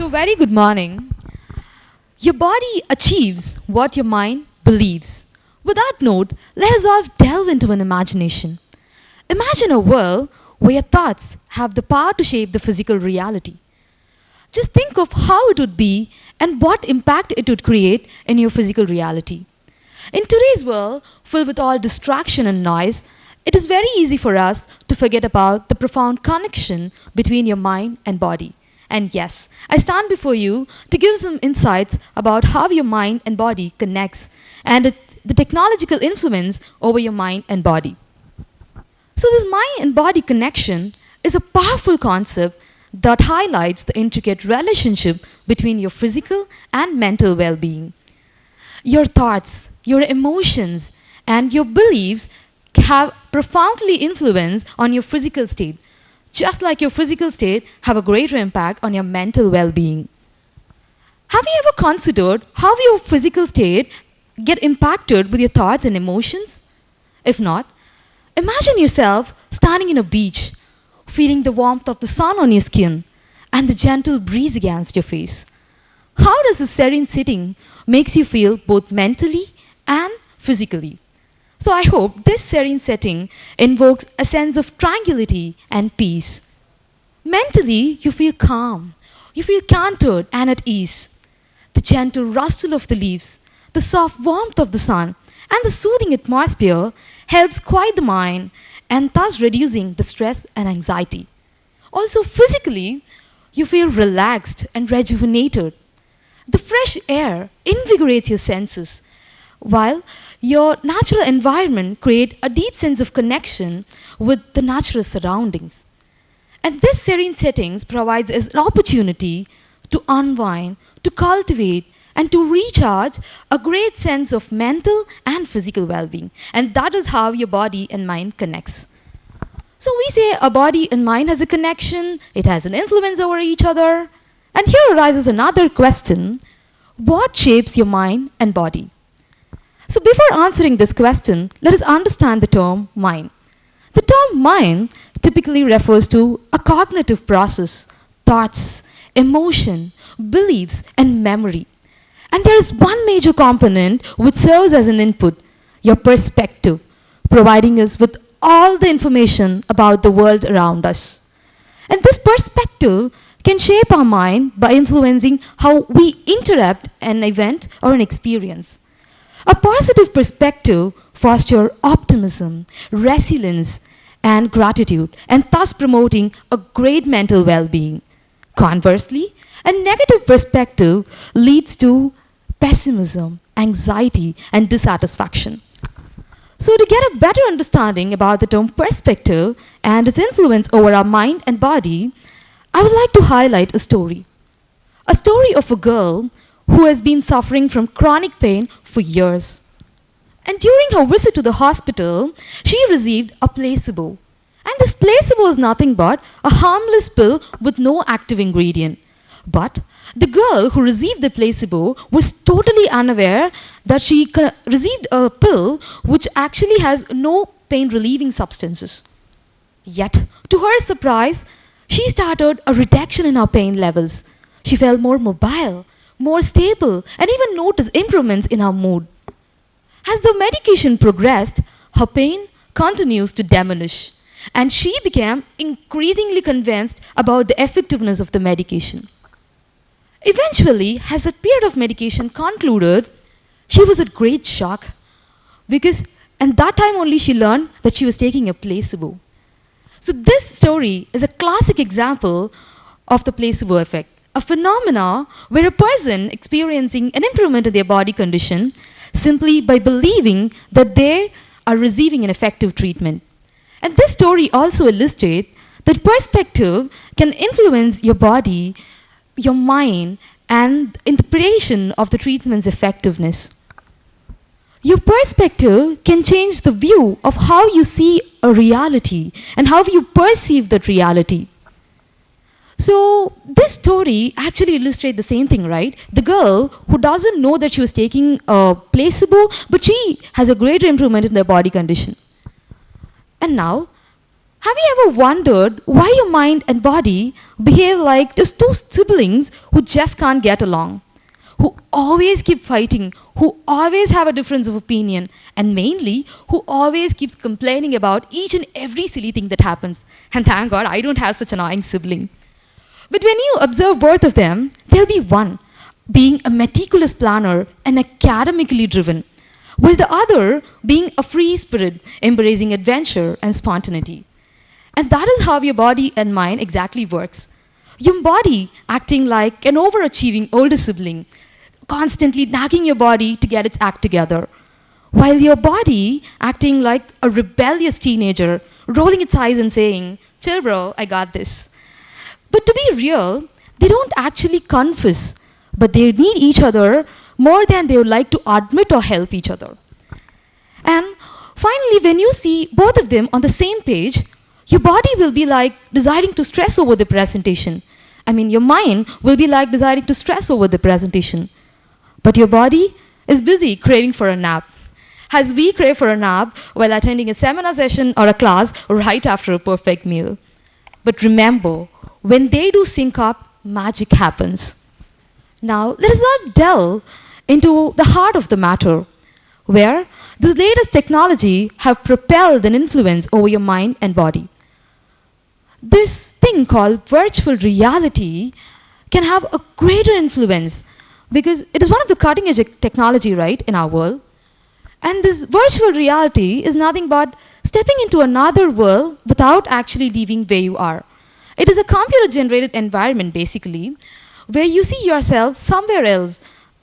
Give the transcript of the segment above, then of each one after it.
So, very good morning. Your body achieves what your mind believes. With that note, let us all delve into an imagination. Imagine a world where your thoughts have the power to shape the physical reality. Just think of how it would be and what impact it would create in your physical reality. In today's world, filled with all distraction and noise, it is very easy for us to forget about the profound connection between your mind and body. And yes, I stand before you to give some insights about how your mind and body connects and the technological influence over your mind and body. So this mind and body connection is a powerful concept that highlights the intricate relationship between your physical and mental well-being. Your thoughts, your emotions, and your beliefs have profoundly influence on your physical state, just like your physical state have a greater impact on your mental well-being. Have you ever considered how your physical state get impacted with your thoughts and emotions? If not, imagine yourself standing in a beach, feeling the warmth of the sun on your skin and the gentle breeze against your face. How does a serene sitting makes you feel both mentally and physically? So I hope this serene setting invokes a sense of tranquility and peace. Mentally, you feel calm, you feel cantered and at ease. The gentle rustle of the leaves, the soft warmth of the sun, and the soothing atmosphere helps quiet the mind and thus reducing the stress and anxiety. Also physically, you feel relaxed and rejuvenated. The fresh air invigorates your senses, while your natural environment creates a deep sense of connection with the natural surroundings. And this serene settings provides us an opportunity to unwind, to cultivate, and to recharge a great sense of mental and physical well-being. And that is how your body and mind connects. So we say a body and mind has a connection, it has an influence over each other. And here arises another question: what shapes your mind and body? So before answering this question, let us understand the term mind. The term mind typically refers to a cognitive process, thoughts, emotion, beliefs, and memory. And there is one major component which serves as an input, your perspective, providing us with all the information about the world around us. And this perspective can shape our mind by influencing how we interpret an event or an experience. A positive perspective fosters optimism, resilience, and gratitude, and thus promoting a great mental well-being. Conversely, a negative perspective leads to pessimism, anxiety, and dissatisfaction. So to get a better understanding about the term perspective and its influence over our mind and body, I would like to highlight a story. A story of a girl who has been suffering from chronic pain for years. And during her visit to the hospital, she received a placebo. And this placebo is nothing but a harmless pill with no active ingredient. But the girl who received the placebo was totally unaware that she received a pill which actually has no pain-relieving substances. Yet, to her surprise, she started a reduction in her pain levels. She felt more mobile, more stable, and even noticed improvements in her mood. As the medication progressed, her pain continues to diminish, and she became increasingly convinced about the effectiveness of the medication. Eventually, as the period of medication concluded, she was at great shock because at that time only she learned that she was taking a placebo. So this story is a classic example of the placebo effect, a phenomena where a person experiencing an improvement in their body condition simply by believing that they are receiving an effective treatment. And this story also illustrates that perspective can influence your body, your mind, and interpretation of the treatment's effectiveness. Your perspective can change the view of how you see a reality and how you perceive that reality. So this story actually illustrates the same thing, right? The girl who doesn't know that she was taking a placebo, but she has a greater improvement in their body condition. And now, Have you ever wondered why your mind and body behave like just two siblings who just can't get along? Who always keep fighting, who always have a difference of opinion, and mainly who always keeps complaining about each and every silly thing that happens. And thank God I don't have such an annoying sibling. But when you observe both of them, there'll be one being a meticulous planner and academically driven, while the other being a free spirit, embracing adventure and spontaneity. And that is how your body and mind exactly works. Your body acting like an overachieving older sibling, constantly nagging your body to get its act together, while your body acting like a rebellious teenager, rolling its eyes and saying, "Chill bro, I got this." But to be real, they don't actually confess, but they need each other more than they would like to admit or help each other. And finally, when you see both of them on the same page, your body will be like deciding to stress over the presentation. Your mind will be like deciding to stress over the presentation. But your body is busy craving for a nap, as we crave for a nap while attending a seminar session or a class right after a perfect meal. But remember, when they do sync up, magic happens. Now, let us all delve into the heart of the matter, where this latest technology have propelled an influence over your mind and body. This thing called virtual reality can have a greater influence because it is one of the cutting edge technology, right, in our world. And this virtual reality is nothing but stepping into another world without actually leaving where you are. It is a computer generated environment basically, where you see yourself somewhere else,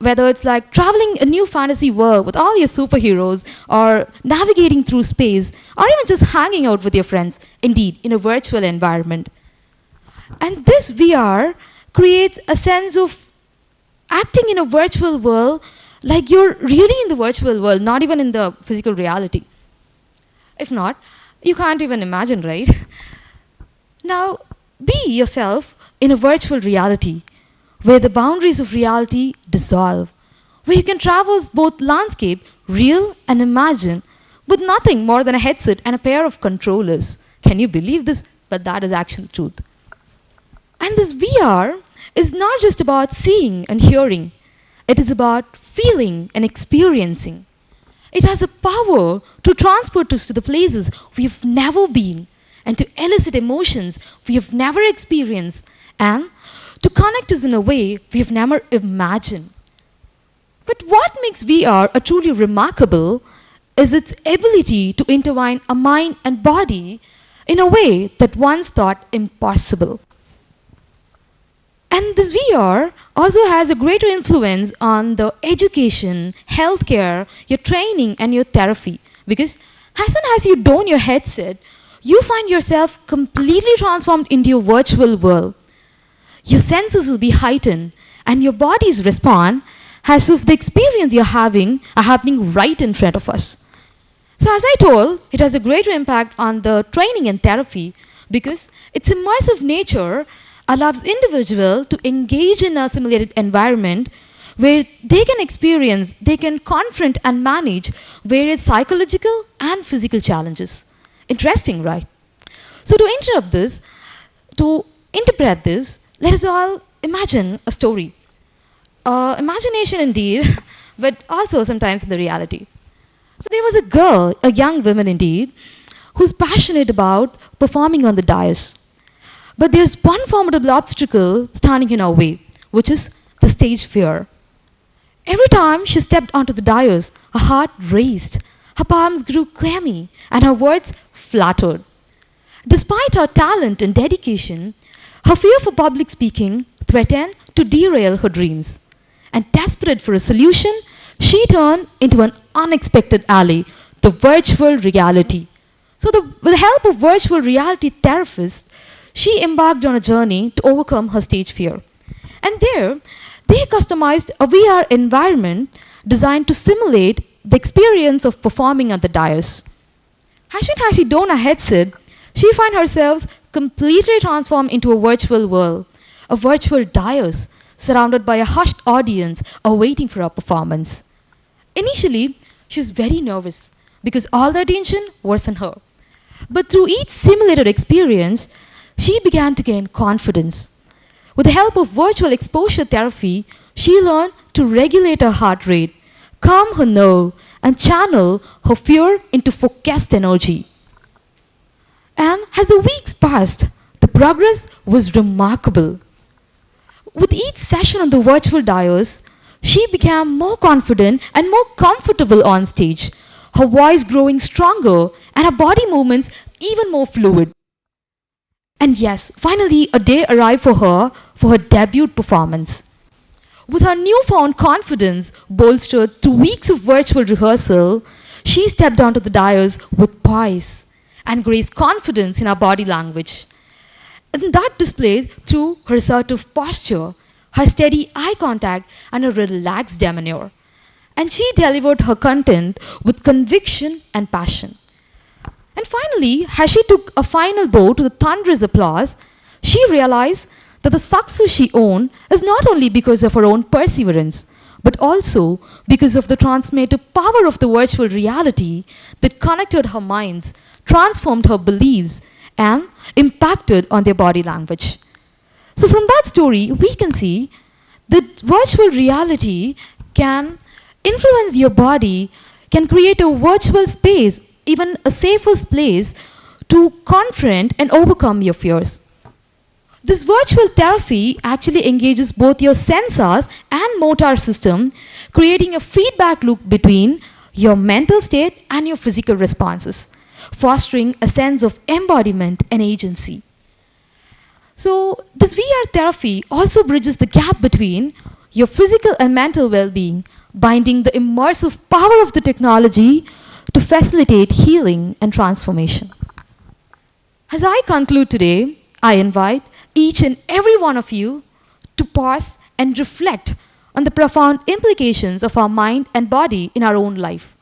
whether it's like traveling a new fantasy world with all your superheroes, or navigating through space, or even just hanging out with your friends, indeed, in a virtual environment. And this VR creates a sense of acting in a virtual world like you're really in the virtual world, not even in the physical reality. If not, you can't even imagine, right? Now, be yourself in a virtual reality where the boundaries of reality dissolve, where you can traverse both landscape, real and imagined, with nothing more than a headset and a pair of controllers. Can you believe this? But that is actual truth. And this VR is not just about seeing and hearing. It is about feeling and experiencing. It has the power to transport us to the places we have never been and to elicit emotions we have never experienced and to connect us in a way we have never imagined. But what makes VR a truly remarkable is its ability to intertwine a mind and body in a way that once thought impossible. And this VR also has a greater influence on the education, healthcare, your training, and your therapy. Because as soon as you don your headset, you find yourself completely transformed into your virtual world. Your senses will be heightened, and your bodies respond as if the experience you're having are happening right in front of us. So as I told, it has a greater impact on the training and therapy because its immersive nature allows individuals to engage in a simulated environment where they can experience, they can confront and manage various psychological and physical challenges. Interesting, right? So to interpret this, let us all imagine a story. Imagination indeed, but also sometimes in the reality. So there was a girl, a young woman indeed, who's passionate about performing on the dais. But there's one formidable obstacle standing in her way, which is the stage fear. Every time she stepped onto the dais, her heart raced, her palms grew clammy, and her words fluttered. Despite her talent and dedication, her fear for public speaking threatened to derail her dreams. And desperate for a solution, she turned into an unexpected ally, the virtual reality. So with the help of virtual reality therapists, she embarked on a journey to overcome her stage fear. And there, they customized a VR environment designed to simulate the experience of performing on the dais. As she donned a headset, she found herself completely transformed into a virtual world, a virtual dais surrounded by a hushed audience awaiting for her performance. Initially, she was very nervous because all the attention was on her. But through each simulated experience, she began to gain confidence. With the help of virtual exposure therapy, she learned to regulate her heart rate, calm her nerve, and channel her fear into focused energy. And as the weeks passed, the progress was remarkable. With each session on the virtual dais, she became more confident and more comfortable on stage, her voice growing stronger and her body movements even more fluid. And yes, finally a day arrived for her debut performance. With her newfound confidence bolstered through weeks of virtual rehearsal, she stepped onto the dais with poise and graced confidence in her body language. And that displayed through her assertive posture, her steady eye contact, and her relaxed demeanor. And she delivered her content with conviction and passion. And finally, as she took a final bow to the thunderous applause, she realized that the success she owned is not only because of her own perseverance, but also because of the transformative power of the virtual reality that connected her minds, transformed her beliefs, and impacted on their body language. So from that story, we can see that virtual reality can influence your body, can create a virtual space, even a safer place to confront and overcome your fears. This virtual therapy actually engages both your sensors and motor system, creating a feedback loop between your mental state and your physical responses, fostering a sense of embodiment and agency. So this VR therapy also bridges the gap between your physical and mental well-being, binding the immersive power of the technology to facilitate healing and transformation. As I conclude today, I invite each and every one of you to pause and reflect on the profound implications of our mind and body in our own life.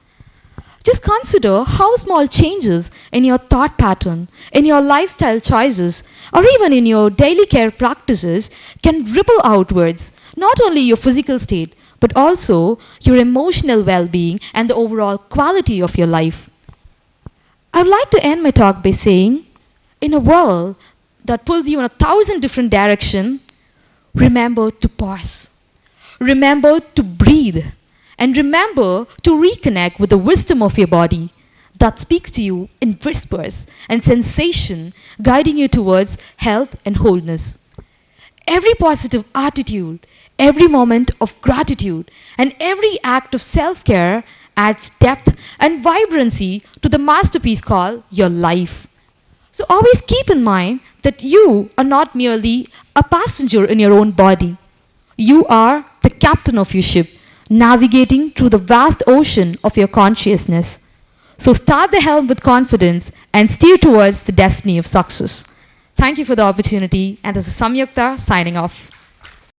Just consider how small changes in your thought pattern, in your lifestyle choices, or even in your daily care practices can ripple outwards, not only your physical state, but also your emotional well-being and the overall quality of your life. I would like to end my talk by saying, in a world that pulls you in 1,000 different directions, remember to pause. Remember to breathe. And remember to reconnect with the wisdom of your body that speaks to you in whispers and sensation, guiding you towards health and wholeness. Every positive attitude, every moment of gratitude, and every act of self-care adds depth and vibrancy to the masterpiece called your life. So always keep in mind that you are not merely a passenger in your own body. You are the captain of your ship, navigating through the vast ocean of your consciousness. So start the helm with confidence and steer towards the destiny of success. Thank you for the opportunity, and this is Samyuktha signing off.